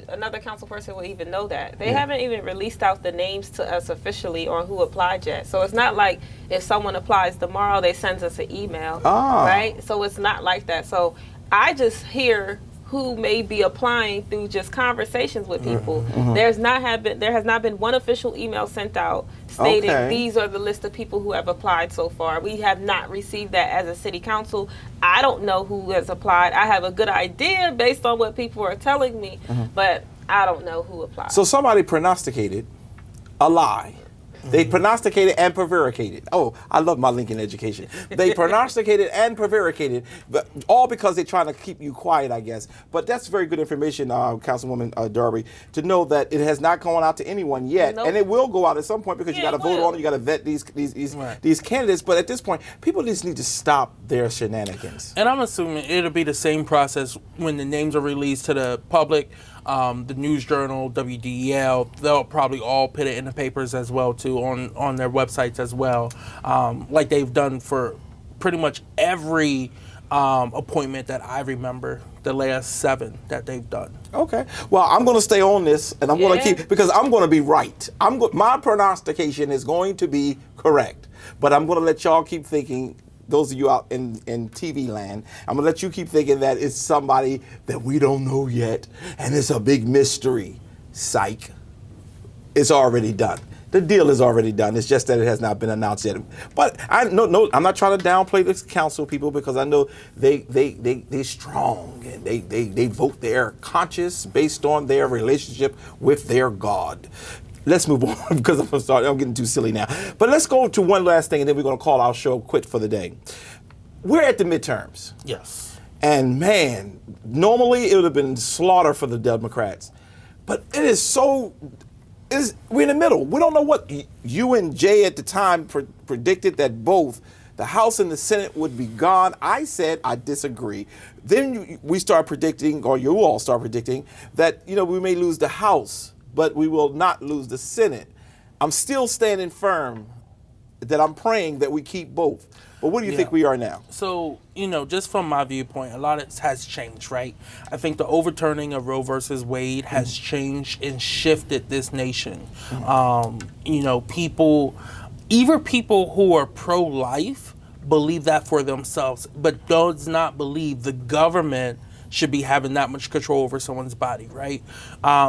another council person would even know that. They haven't even released out the names to us officially on who applied yet. So it's not like if someone applies tomorrow, they send us an email, right? So it's not like that. So I just hear who may be applying through just conversations with people. There has not been one official email sent out stating these are the list of people who have applied so far. We have not received that as a city council. I don't know who has applied. I have a good idea based on what people are telling me, but I don't know who applied.
So somebody prognosticated a lie. They prognosticated and prevaricated. Oh, I love my Lincoln education. They prognosticated and prevaricated, but all because they're trying to keep you quiet, I guess. But that's very good information, Councilwoman Darby, to know that it has not gone out to anyone yet, and it will go out at some point, because you got to vote on it, you got to vet these candidates. But at this point, people just need to stop their shenanigans.
And I'm assuming it'll be the same process when the names are released to the public. The News Journal, WDEL, they'll probably all put it in the papers as well too, on their websites as well, like they've done for pretty much every appointment that I remember, the last 7 that they've done.
Okay. Well, I'm going to stay on this, and I'm going to keep, because I'm going to be right. My prognostication is going to be correct, but I'm going to let y'all keep thinking. Those of you out in TV land, I'm going to let you keep thinking that it's somebody that we don't know yet, and it's a big mystery. Psych. It's already done. The deal is already done. It's just that it has not been announced yet. But I'm not trying to downplay the council people, because I know they strong, and they vote their conscience based on their relationship with their God. Let's move on, because I'm getting too silly now. But let's go to one last thing, and then we're going to call our show quit for the day. We're at the midterms.
Yes.
And man, normally it would have been slaughter for the Democrats. But it is so, we're in the middle. We don't know what you and Jay at the time predicted, that both the House and the Senate would be gone. I said I disagree. Then we start predicting, or you all start predicting, that we may lose the House, but we will not lose the Senate. I'm still standing firm that I'm praying that we keep both. But what do you think we are now?
So, just from my viewpoint, a lot has changed, right? I think the overturning of Roe versus Wade has changed and shifted this nation. People who are pro-life believe that for themselves, but does not believe the government should be having that much control over someone's body, right?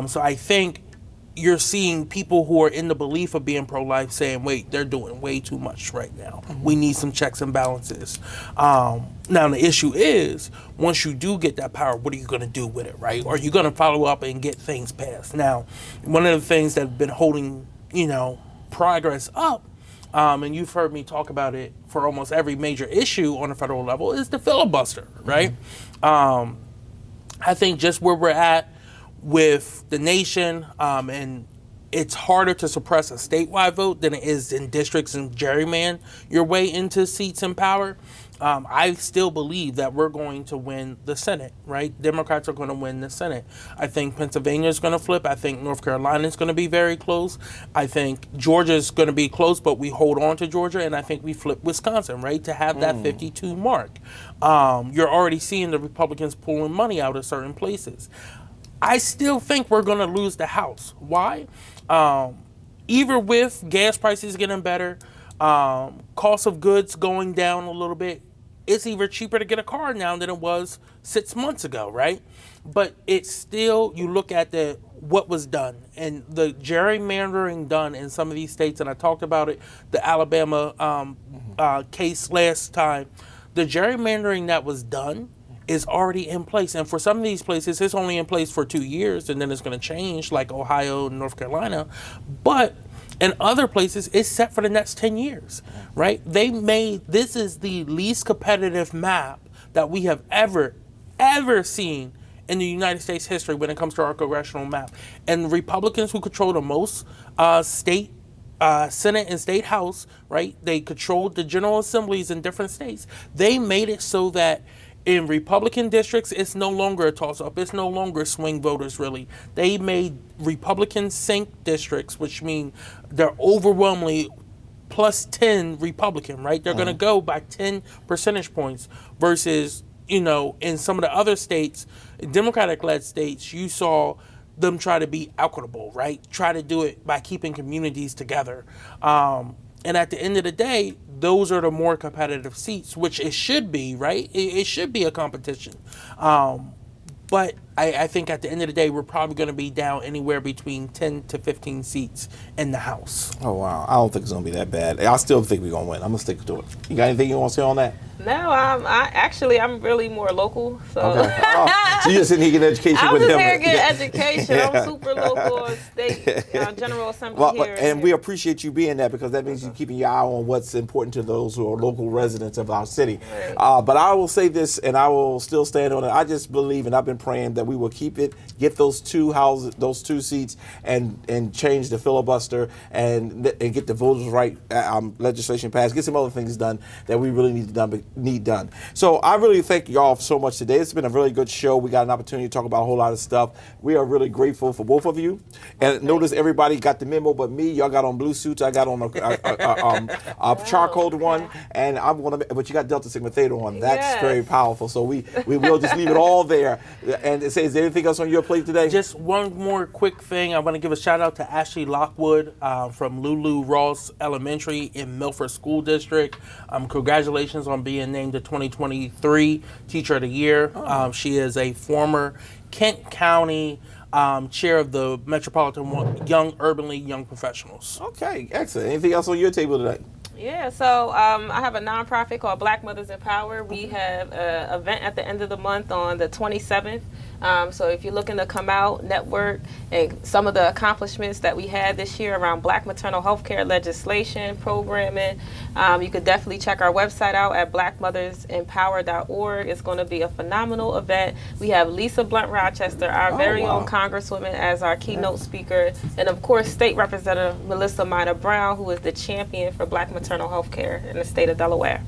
So I think you're seeing people who are in the belief of being pro-life saying, wait, they're doing way too much right now. We need some checks and balances. Now, the issue is, once you do get that power, what are you going to do with it, right? Are you going to follow up and get things passed? Now, one of the things that have been holding, progress up, and you've heard me talk about it for almost every major issue on a federal level, is the filibuster, right? I think just where we're at with the nation, and it's harder to suppress a statewide vote than it is in districts and gerrymander your way into seats and power. I still believe that we're going to win the Senate, right? Democrats are going to win the Senate. I think Pennsylvania is going to flip. I think North Carolina is going to be very close. I think Georgia is going to be close, but we hold on to Georgia, and I think we flip Wisconsin, right, to have that 52 mark. You're already seeing the Republicans pulling money out of certain places. I still think we're going to lose the House. Why? Even with gas prices getting better, cost of goods going down a little bit, it's even cheaper to get a car now than it was 6 months ago, right? But it's still, you look at what was done and the gerrymandering done in some of these states, and I talked about it, the Alabama case last time. The gerrymandering that was done is already in place. And for some of these places, it's only in place for 2 years, and then it's going to change, like Ohio and North Carolina. But in other places, it's set for the next 10 years, right? This is the least competitive map that we have ever seen in the United States history when it comes to our congressional map. And Republicans who control the most state Senate and State House, right? They controlled the General Assemblies in different states. They made it so that in Republican districts, it's no longer a toss-up. It's no longer swing voters, really. They made Republican sink districts, which mean they're overwhelmingly plus 10 Republican, right? They're going to go by 10 percentage points versus, in some of the other states, Democratic-led states, you saw them try to be equitable, right? Try to do it by keeping communities together. And at the end of the day, those are the more competitive seats, which it should be, right? It should be a competition. But I think at the end of the day, we're probably going to be down anywhere between 10 to 15 seats in the House.
Oh, wow. I don't think it's going to be that bad. I still think we're going to win. I'm going to stick to it. You got anything you want to say on that?
No, I'm really more local. So,
okay. So you're just sitting here getting education
I'm
with
just
him.
here getting education. I'm super local, state General Assembly here.
And we appreciate you being there because that means you're keeping your eye on what's important to those who are local residents of our city. Right. But I will say this, and I will still stand on it. I just believe, and I've been praying that we will keep it, get those two seats, and change the filibuster and get the voters' right legislation passed. Get some other things done that we really need done. So I really thank y'all so much today. It's been a really good show. We got an opportunity to talk about a whole lot of stuff. We are really grateful for both of you. And notice everybody got the memo but me. Y'all got on blue suits. I got on a charcoal one, and but you got Delta Sigma Theta on. That's very powerful. So we will just leave it all there. And it says, is there anything else on your plate today?
Just one more quick thing. I want to give a shout out to Ashley Lockwood from Lulu Ross Elementary in Milford School District. Congratulations on being named the 2023 Teacher of the Year. She is a former Kent County chair of the Metropolitan Young Urban League Young Professionals.
Okay, excellent. Anything else on your table today?
Yeah, so I have a nonprofit called Black Mothers in Power. We have an event at the end of the month on the 27th. So if you're looking to come out, network, and some of the accomplishments that we had this year around Black maternal health care legislation, programming, you could definitely check our website out at blackmothersempower.org. It's going to be a phenomenal event. We have Lisa Blunt Rochester, our very own Congresswoman, as our keynote speaker. And of course, State Representative Melissa Minor Brown, who is the champion for Black maternal health care in the state of Delaware.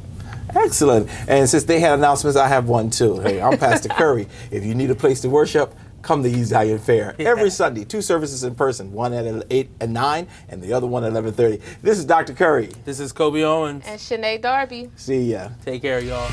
Excellent. And since they had announcements, I have one too. Hey, I'm Pastor Curry. If you need a place to worship, come to East Zion Fair. Every Sunday, 2 services in person, one at 8 and 9 and the other one at 11:30. This is Dr. Curry.
This is Kobe Owens.
And Shanae Darby.
See ya.
Take care, y'all.